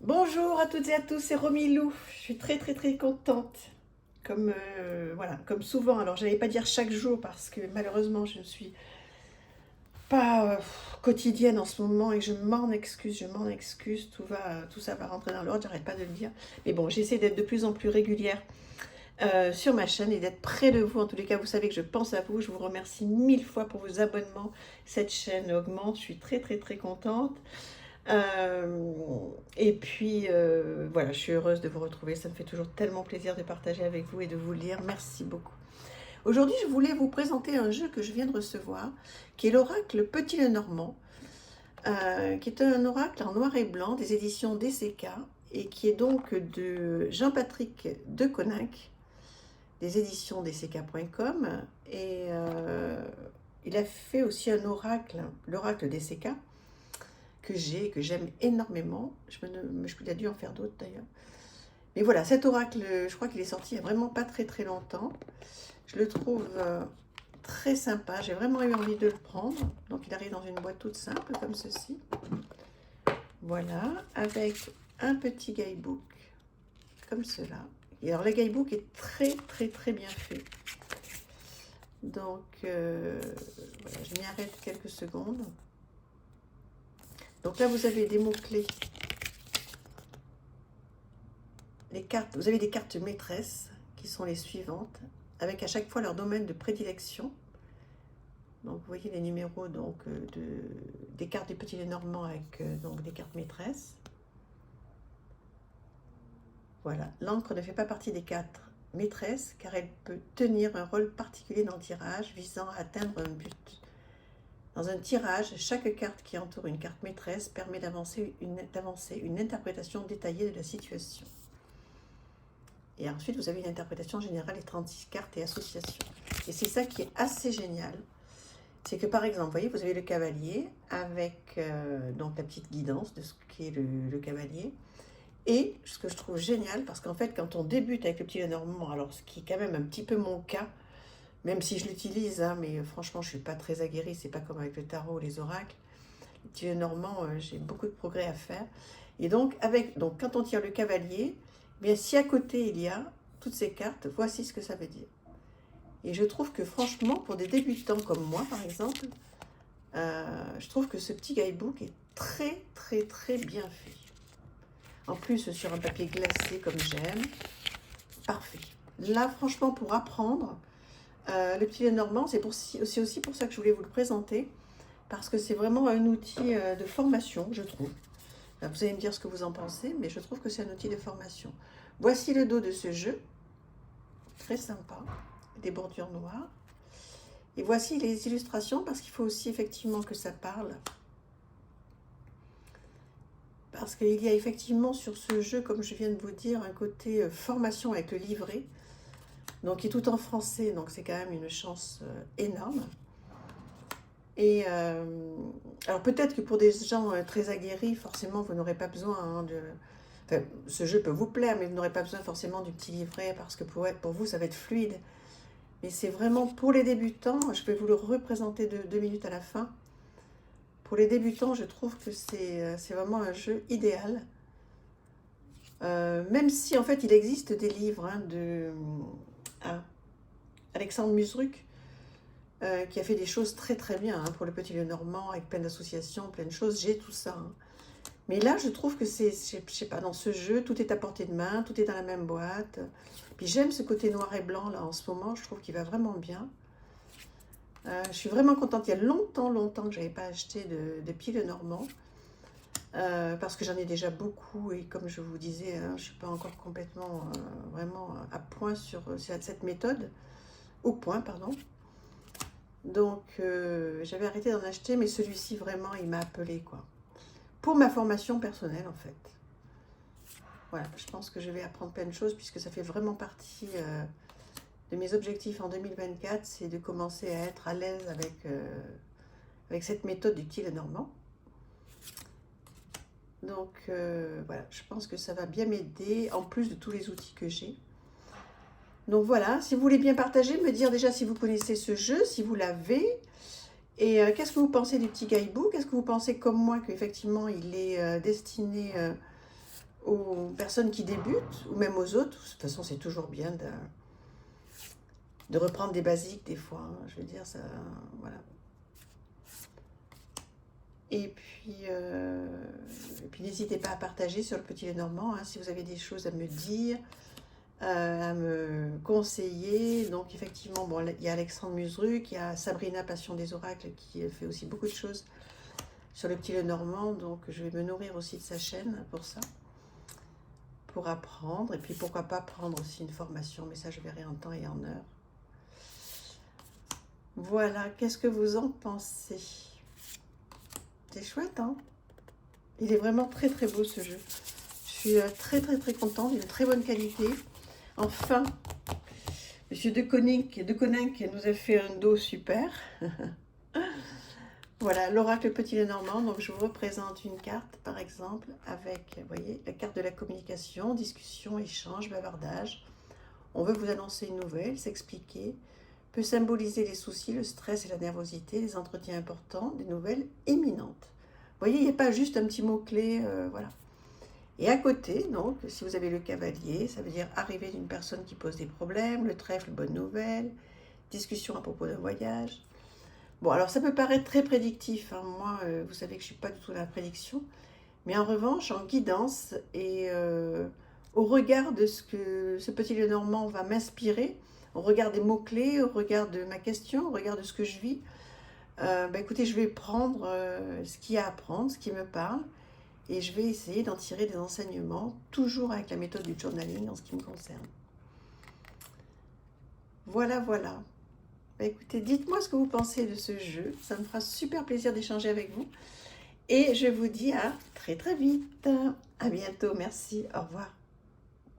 Bonjour à toutes et à tous, c'est Romilou. Je suis très contente. Voilà, comme souvent. Alors, j'allais pas dire chaque jour parce que malheureusement, je ne suis pas quotidienne en ce moment et je m'en excuse. Tout ça va rentrer dans l'ordre. J'arrête pas de le dire. Mais bon, j'essaie d'être de plus en plus régulière sur ma chaîne et d'être près de vous. En tous les cas, vous savez que je pense à vous. Je vous remercie mille fois pour vos abonnements. Cette chaîne augmente. Je suis très contente. Euh, et puis voilà, je suis heureuse de vous retrouver. Ça me fait toujours tellement plaisir de partager avec vous et de vous lire. Merci beaucoup. Aujourd'hui, je voulais vous présenter un jeu que je viens de recevoir, qui est l'Oracle Petit Lenormand, qui est un oracle en noir et blanc des éditions DCK et qui est donc de Jean-Patrick Deconinck, des éditions dck.com. Et il a fait aussi un oracle, l'Oracle DCK, que j'aime énormément. Il a dû en faire d'autres d'ailleurs. Mais voilà, cet oracle, je crois qu'il est sorti il n'y a vraiment pas très longtemps. Je le trouve très sympa. J'ai vraiment eu envie de le prendre. Donc il arrive dans une boîte toute simple comme ceci. Voilà, avec un petit guidebook comme cela. Et alors le guidebook est très bien fait. Donc voilà, je m'y arrête quelques secondes. Donc là vous avez des mots-clés. Les cartes, vous avez des cartes maîtresses qui sont les suivantes, avec à chaque fois leur domaine de prédilection. Donc vous voyez les numéros des cartes des petits Lenormand avec donc des cartes maîtresses. Voilà, l'encre ne fait pas partie des cartes maîtresses car elle peut tenir un rôle particulier dans le tirage visant à atteindre un but. Dans un tirage, chaque carte qui entoure une carte maîtresse permet d'avancer une interprétation détaillée de la situation. Et ensuite, vous avez une interprétation générale des 36 cartes et associations. Et c'est ça qui est assez génial. C'est que par exemple, vous voyez, vous avez le cavalier avec donc la petite guidance de ce qu'est le cavalier. Et ce que je trouve génial, parce qu'en fait, quand on débute avec le petit Lenormand, alors ce qui est quand même un petit peu mon cas, même si je l'utilise, hein, mais franchement, je ne suis pas très aguerrie, c'est pas comme avec le tarot ou les oracles. Le petit Lenormand, j'ai beaucoup de progrès à faire. Et donc, quand on tire le cavalier, bien, si à côté il y a toutes ces cartes, voici ce que ça veut dire. Et je trouve que franchement, pour des débutants comme moi, par exemple, je trouve que ce petit guidebook est très bien fait. En plus, sur un papier glacé comme j'aime, parfait. Là, franchement, pour apprendre, le petit Lenormand, c'est aussi pour ça que je voulais vous le présenter, parce que c'est vraiment un outil de formation, je trouve. Vous allez me dire ce que vous en pensez, mais je trouve que c'est un outil de formation. Voici le dos de ce jeu, très sympa, des bordures noires. Et voici les illustrations, parce qu'il faut aussi effectivement que ça parle. Parce qu'il y a effectivement sur ce jeu, comme je viens de vous dire, un côté formation avec le livret, donc qui est tout en français, donc c'est quand même une chance énorme. Et alors peut-être que pour des gens très aguerris, forcément, vous n'aurez pas besoin de... Enfin, ce jeu peut vous plaire, mais vous n'aurez pas besoin forcément du petit livret, parce que pour vous, ça va être fluide. Mais c'est vraiment pour les débutants, je vais vous le représenter de 2 minutes à la fin. Pour les débutants, je trouve que c'est vraiment un jeu idéal. Même si en fait il existe des livres de Alexandre Musruc, qui a fait des choses très bien pour le petit Lenormand, avec plein d'associations, plein de choses, j'ai tout ça. Hein. Mais là, je trouve que je sais pas, dans ce jeu, tout est à portée de main, tout est dans la même boîte. Puis j'aime ce côté noir et blanc, là, en ce moment, je trouve qu'il va vraiment bien. Je suis vraiment contente, il y a longtemps que je n'avais pas acheté de petits Lenormand, parce que j'en ai déjà beaucoup, et comme je vous disais, hein, je ne suis pas encore complètement, vraiment à point sur cette méthode, au point, pardon. Donc, j'avais arrêté d'en acheter, mais celui-ci, vraiment, il m'a appelé, quoi. Pour ma formation personnelle, en fait. Voilà, je pense que je vais apprendre plein de choses, puisque ça fait vraiment partie de mes objectifs en 2024, c'est de commencer à être à l'aise avec cette méthode du petit Lenormand. Donc, voilà, je pense que ça va bien m'aider, en plus de tous les outils que j'ai. Donc voilà, si vous voulez bien partager, me dire déjà si vous connaissez ce jeu, si vous l'avez, et qu'est-ce que vous pensez du petit guidebook? Est-ce que vous pensez comme moi qu'effectivement il est destiné aux personnes qui débutent, ou même aux autres. De toute façon, c'est toujours bien de reprendre des basiques des fois, hein. Je veux dire, ça, voilà. Et puis n'hésitez pas à partager sur le Petit Lenormand, hein, si vous avez des choses à me dire, à me conseiller. Donc effectivement, bon, il y a Alexandre Musruc, il y a Sabrina Passion des Oracles qui fait aussi beaucoup de choses sur le Petit Lenormand. Donc je vais me nourrir aussi de sa chaîne pour ça, pour apprendre. Et puis pourquoi pas prendre aussi une formation, mais ça je verrai en temps et en heure. Voilà, qu'est-ce que vous en pensez? C'est chouette, hein? Il est vraiment très très beau ce jeu. Je suis très très très contente, d'une très bonne qualité. Enfin, Monsieur de Koninck nous a fait un dos super. Voilà, l'oracle Petit Lenormand. Donc je vous représente une carte, par exemple, avec, vous voyez, la carte de la communication, discussion, échange, bavardage. On veut vous annoncer une nouvelle, s'expliquer. Peut symboliser les soucis, le stress et la nervosité, les entretiens importants, des nouvelles imminentes. Vous voyez, il n'y a pas juste un petit mot-clé, voilà. Et à côté, donc, si vous avez le cavalier, ça veut dire arrivée d'une personne qui pose des problèmes, le trèfle, bonne nouvelle, discussion à propos d'un voyage. Bon, alors ça peut paraître très prédictif, hein. Moi, vous savez que je ne suis pas du tout dans la prédiction, mais en revanche, en guidance et au regard de ce que ce Petit Lenormand va m'inspirer, au regard des mots-clés, au regard de ma question, au regard de ce que je vis, écoutez, je vais prendre ce qu'il y a à prendre, ce qui me parle, et je vais essayer d'en tirer des enseignements, toujours avec la méthode du journaling en ce qui me concerne. Voilà, voilà. Écoutez, dites-moi ce que vous pensez de ce jeu, ça me fera super plaisir d'échanger avec vous. Et je vous dis à très très vite. À bientôt, merci, au revoir.